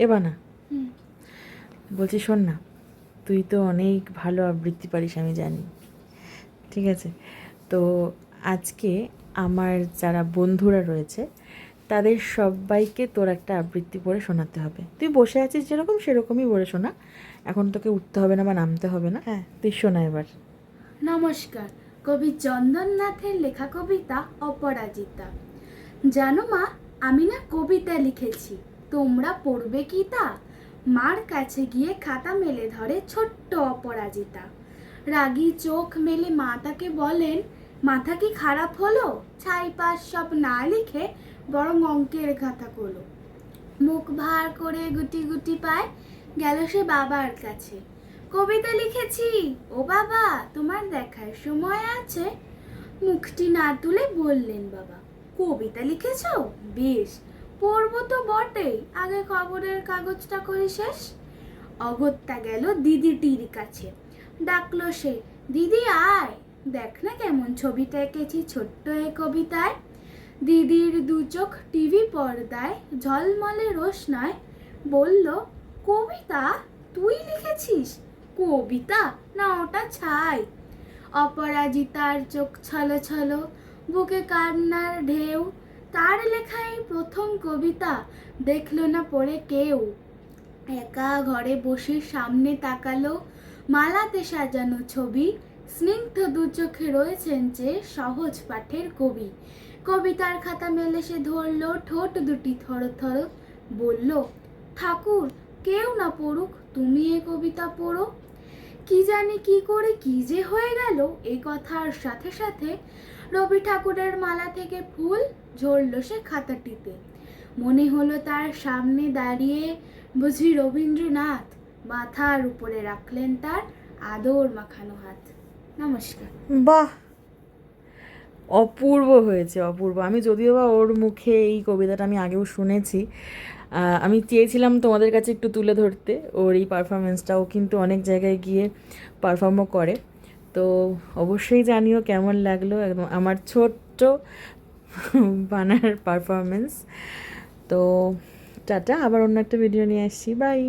এবার না বলছি, শোন না, তুই তো অনেক ভালো আবৃত্তি পারিস আমি জানি, ঠিক আছে? তো আজকে আমার যারা বন্ধুরা রয়েছে তাদের সবাইকে তোর একটা আবৃত্তি পড়ে শোনাতে হবে। তুই বসে আছিস যেরকম সেরকমই বলে শোনা, এখন তোকে উঠতে হবে না বা নামতে হবে না। হ্যাঁ, তুই শোনা এবার। নমস্কার। কবি চন্দননাথের লেখা কবিতা অপরাজিতা। জানো মা, আমি না কবিতা লিখেছি, তোমরা পড়বে কি তা? মার কাছে গিয়ে খাতা মেলে ধরে ছোট্ট অপরাজিতা। রাগী চোখ মেলে মা তাকে বলেন, মাথা কি খারাপ হলো? ছাই পাশ সব না লিখে বরং অঙ্কের খাতা খোলো। মুখ ভার করে গুটি গুটি পায় গেল সে বাবার কাছে। কবিতা লিখেছি, ও বাবা তোমার দেখার সময় আছে? মুখটি না তুলে বললেন বাবা, কবিতা লিখেছো? বেশ, পড়বো তো বটেই, আগে খবরের কাগজটা করি শেষ। অগত্যা গেল দিদিটির কাছে, ডাকলো সে, দিদি আয়, দেখ না কেমন ছবিটা এঁকেছি ছোট্ট এ কবিতায়। দিদির দু চোখ টিভি পর্দায় ঝলমলে রোশনায় বলল, কবিতা? তুই লিখেছিস? কবিতা না, ওটা ছাই। অপরাজিতার চোখ ছলো ছলো, বুকে কান্নার ঢেউ। তার লেখাই প্রথম কবিতা, দেখলো না পড়ে কেউ। একা ঘরে বসে সামনে তাকালো মালাতে সাজানো ছবি। স্নিগ্ধ দু চোখে রয়েছেন যে সহজ পাঠের কবি। কবিতার খাতা মেলে সে ধরলো ঠোঁট দুটি থরো থরো, বলল, ঠাকুর কেউ না পড়ুক, তুমি এ কবিতা পড়ো। কি জানি কি করে কি যে হয়ে গেল, এই কথার সাথে সাথে রবি ঠাকুরের মালা থেকে ফুল ঝরলো সে খাতাটিতে। মনে হলো তার সামনে দাঁড়িয়ে বুঝি রবীন্দ্রনাথ, মাথার উপরে রাখলেন তার আদর মাখানো হাত। নমস্কার। বাহ, অপূর্ব হয়েছে, অপূর্ব। আমি যদিও বা ওর মুখে এই কবিতাটা আমি আগেও শুনেছি, আমি চেয়েছিলাম তোমাদের কাছে একটু তুলে ধরতে ওর এই পারফরমেন্সটা। ও কিন্তু অনেক জায়গায় গিয়ে পারফর্মও করে, তো অবশ্যই জানিও কেমন লাগলো একদম আমার ছোট্ট বানার পারফরমেন্স। তো টাটা, আবার অন্য একটা ভিডিও নিয়ে আসছি, বাই।